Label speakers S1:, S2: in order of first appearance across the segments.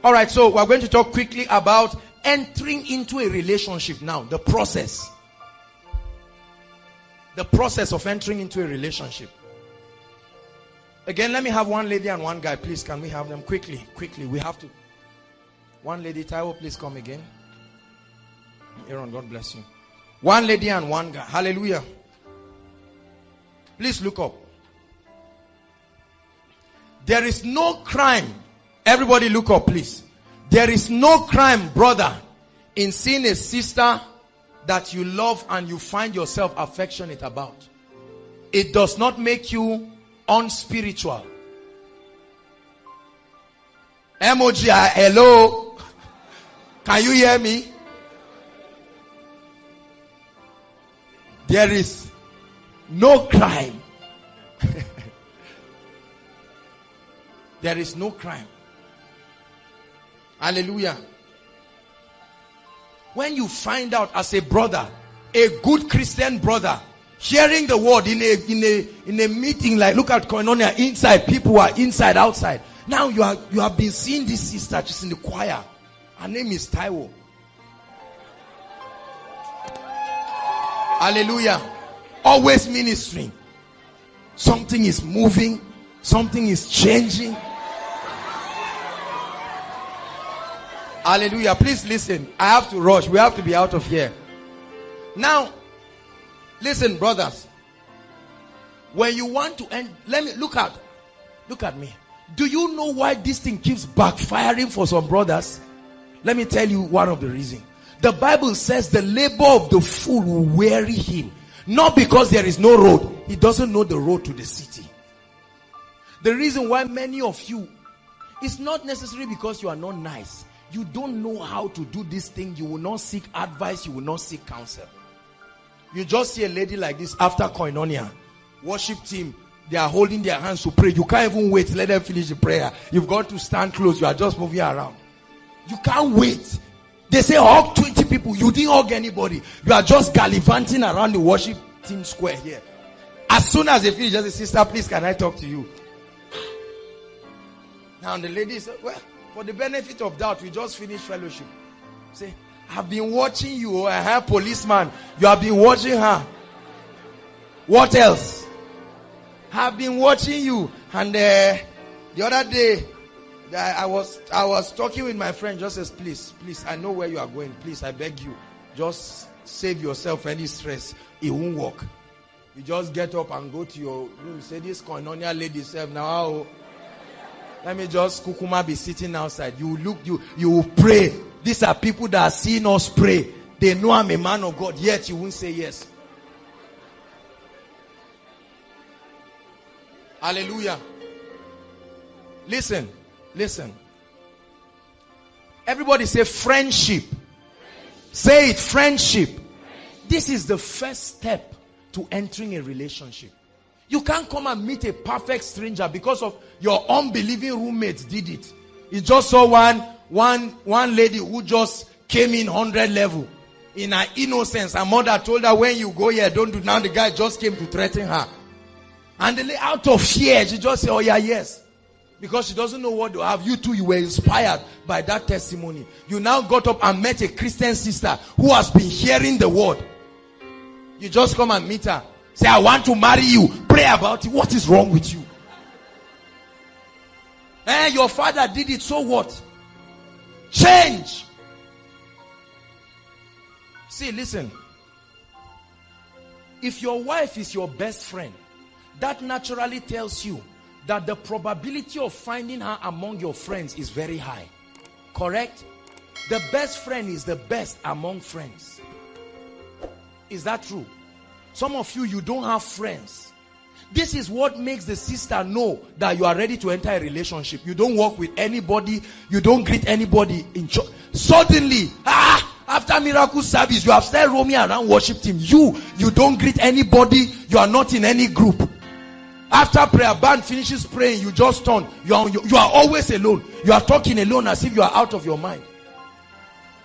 S1: All right, so we're going to talk quickly about entering into a relationship now. The process. The process of entering into a relationship. Again, let me have one lady and one guy. Please, can we have them quickly? Quickly, we have to. One lady, Taiwo, please come again. Aaron, God bless you. One lady and one guy. Hallelujah. Please look up. There is no crime. Everybody look up, please. There is no crime, brother, in seeing a sister that you love and you find yourself affectionate about. It does not make you unspiritual. Emoji, hello. Can you hear me? There is no crime. There is no crime. Hallelujah. When you find out as a brother, a good Christian brother, hearing the word in a meeting, like look at Koinonia, inside, people are inside, outside. Now you have been seeing this sister just in the choir. Her name is Taiwo. Hallelujah. Always ministering. Something is moving. Something is changing. Hallelujah. Please listen. I have to rush. We have to be out of here. Now, listen, brothers. When you want to end, look at me. Do you know why this thing keeps backfiring for some brothers? Let me tell you one of the reasons. The Bible says the labor of the fool will weary him. Not because there is no road. He doesn't know the road to the city. The reason why many of you, it's not necessarily because you are not nice. You don't know how to do this thing. You will not seek advice. You will not seek counsel. You just see a lady like this after Koinonia. Worship team, they are holding their hands to pray. You can't even wait. Let them finish the prayer. You've got to stand close. You are just moving around. You can't wait. They say hug 20 people. You didn't hug anybody. You are just gallivanting around the worship team square here. As soon as they finish, just say, sister, please, can I talk to you? Now the lady said, well, for the benefit of doubt, we just finished fellowship. Say, I've been watching you. I have policeman. You have been watching her. What else? I've been watching you. And the other day, I was talking with my friend. Just says, please, I know where you are going. Please, I beg you. Just save yourself any stress. It won't work. You just get up and go to your room. Say, this Koinonia lady self now. Let me just kukuma be sitting outside. You will pray. These are people that are seeing us pray. They know I'm a man of God, yet you won't say yes. Hallelujah. Listen. Everybody say friendship. Say it, friendship. This is the first step to entering a relationship. You can't come and meet a perfect stranger because of your unbelieving roommates did it. You just saw one lady who just came in 100 level. In her innocence, her mother told her, when you go here, don't do. Now the guy just came to threaten her. And out of fear, she just said, oh yeah, yes. Because she doesn't know what to have. You too, you were inspired by that testimony. You now got up and met a Christian sister who has been hearing the word. You just come and meet her. Say, I want to marry you. Pray about it. What is wrong with you? Your father did it, so what? Change. See, listen. If your wife is your best friend, that naturally tells you that the probability of finding her among your friends is very high. Correct? The best friend is the best among friends. Is that true? Some of you don't have friends. This is what makes the sister know that you are ready to enter a relationship. You don't work with anybody. You don't greet anybody in church. Suddenly, after miracle service, you have started roaming around worship team. You don't greet anybody. You are not in any group. After prayer band finishes praying, you just turn. You are always alone. You are talking alone as if you are out of your mind.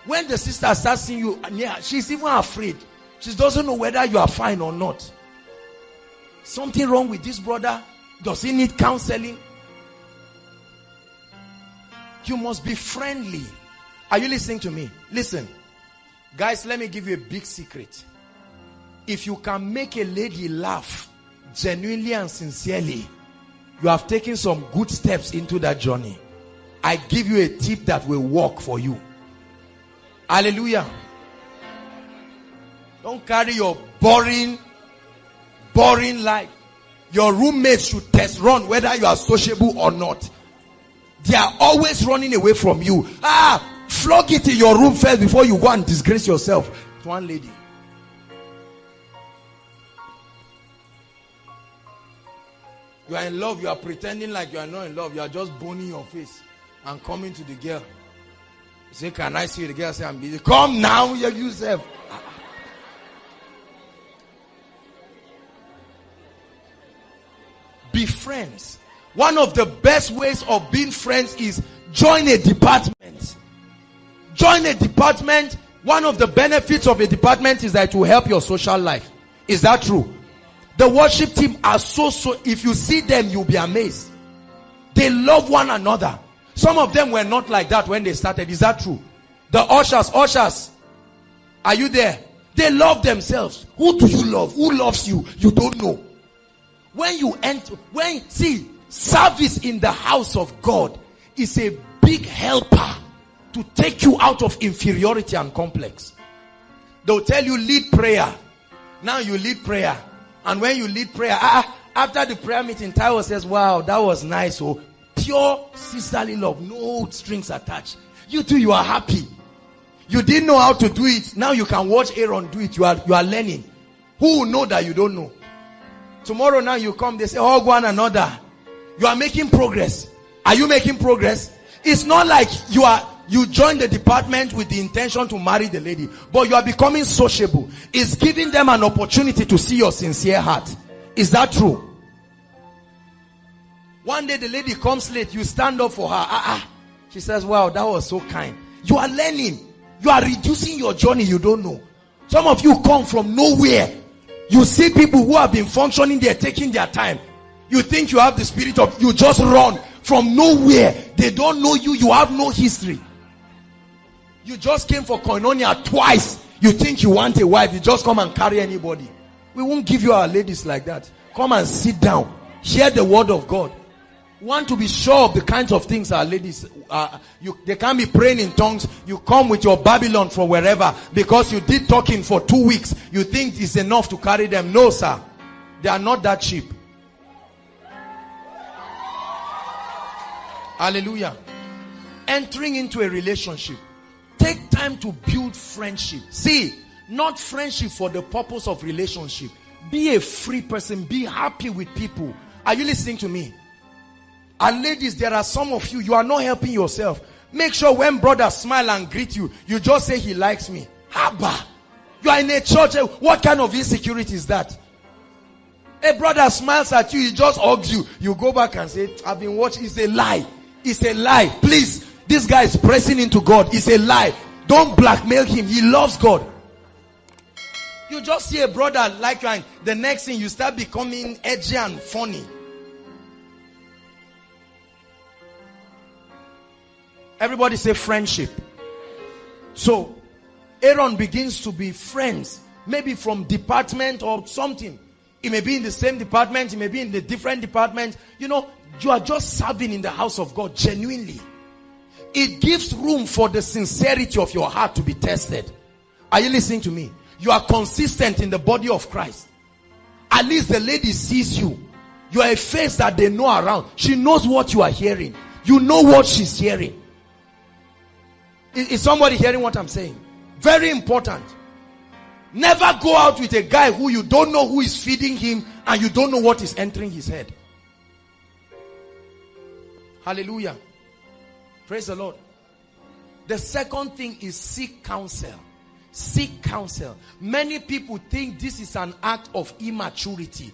S1: When the sister starts seeing you, she's even afraid. She doesn't know whether you are fine or not. Something wrong with this brother? Does he need counseling? You must be friendly. Are you listening to me? Listen. Guys, let me give you a big secret. If you can make a lady laugh genuinely and sincerely, you have taken some good steps into that journey. I give you a tip that will work for you. Hallelujah. Don't carry your boring life. Your roommates should test run whether you are sociable or not. They are always running away from you. Flog it in your room first before you go and disgrace yourself. One lady. You are in love, you are pretending like you are not in love. You are just boning your face and coming to the girl. You say, can I see the girl? Say, I'm busy. Come now, yourself. Be friends. One of the best ways of being friends is join a department. Join a department. One of the benefits of a department is that it will help your social life. Is that true? The worship team are so, if you see them, you'll be amazed. They love one another. Some of them were not like that when they started. Is that true? The ushers, are you there? They love themselves. Who do you love? Who loves you? You don't know. When you enter, service in the house of God is a big helper to take you out of inferiority and complex. They'll tell you lead prayer. Now you lead prayer. And when you lead prayer, after the prayer meeting, Taiwo says, wow, that was nice. So pure sisterly love, no strings attached. You too, you are happy. You didn't know how to do it. Now you can watch Aaron do it. You are learning. Who will know that you don't know? Tomorrow now you come, they say, hug one another. You are making progress. Are you making progress? It's not like you join the department with the intention to marry the lady, but you are becoming sociable. It's giving them an opportunity to see your sincere heart. Is that true? One day the lady comes late, you stand up for her. She says, wow, that was so kind. You are learning. You are reducing your journey, you don't know. Some of you come from nowhere. You see people who have been functioning, they're taking their time. You think you have the spirit of, you just run from nowhere. They don't know you, you have no history. You just came for koinonia twice. You think you want a wife, you just come and carry anybody. We won't give you our ladies like that. Come and sit down. Share the word of God. Want to be sure of the kinds of things our ladies, they can't be praying in tongues. You come with your Babylon from wherever because you did talking for 2 weeks. You think it's enough to carry them. No, sir. They are not that cheap. Hallelujah. Entering into a relationship. Take time to build friendship. See, not friendship for the purpose of relationship. Be a free person. Be happy with people. Are you listening to me? And ladies, there are some of you are not helping yourself. Make sure when brothers smile and greet you, you just say he likes me. Haba. You are in a church. What kind of insecurity is that? A brother smiles at you, he just hugs you. You go back and say, I've been watching. It's a lie. It's a lie. Please, this guy is pressing into God. It's a lie. Don't blackmail him. He loves God. You just see a brother like you and the next thing you start becoming edgy and funny. Everybody say friendship. So, Aaron begins to be friends. Maybe from department or something. It may be in the same department. It may be in the different department. You know, you are just serving in the house of God genuinely. It gives room for the sincerity of your heart to be tested. Are you listening to me? You are consistent in the body of Christ. At least the lady sees you. You are a face that they know around. She knows what you are hearing. You know what she's hearing. Is somebody hearing what I'm saying? Very important. Never go out with a guy who you don't know who is feeding him and you don't know what is entering his head. Hallelujah. Praise the Lord. The second thing is seek counsel. Seek counsel. Many people think this is an act of immaturity.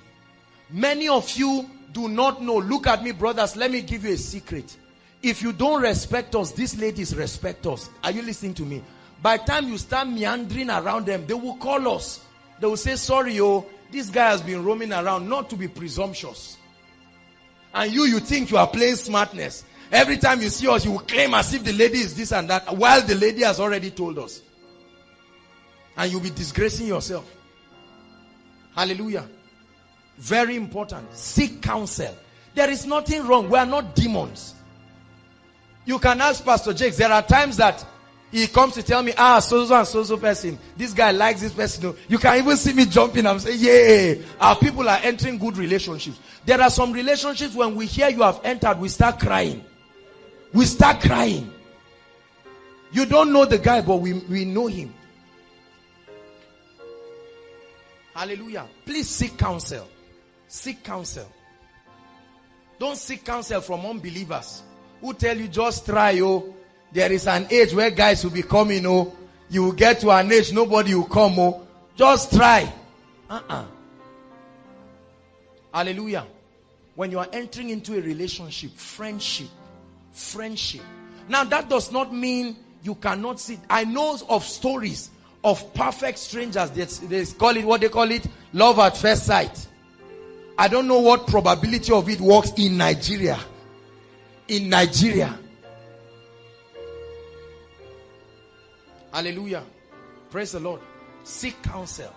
S1: Many of you do not know. Look at me, brothers. Let me give you a secret. If you don't respect us, these ladies respect us. Are you listening to me? By the time you start meandering around them, they will call us. They will say, sorry, this guy has been roaming around, not to be presumptuous. And you think you are playing smartness. Every time you see us, you will claim as if the lady is this and that, while the lady has already told us. And you'll be disgracing yourself. Hallelujah. Very important. Seek counsel. There is nothing wrong. We are not demons. You can ask Pastor Jakes. There are times that he comes to tell me, so and so person, this guy likes this person. You can even see me jumping and say, yeah, our people are entering good relationships. There are some relationships when we hear you have entered, we start crying. We start crying. You don't know the guy, but we know him. Hallelujah. Please seek counsel. Seek counsel. Don't seek counsel from unbelievers who tell you just try. There is an age where guys will be coming. You will get to an age nobody will come. Just try. Hallelujah. When you are entering into a relationship, friendship. Now that does not mean you cannot see. I know of stories of perfect strangers. They call it what they call it, love at first sight. I don't know what probability of it works in Nigeria. In Nigeria. Hallelujah. Praise the Lord. Seek counsel.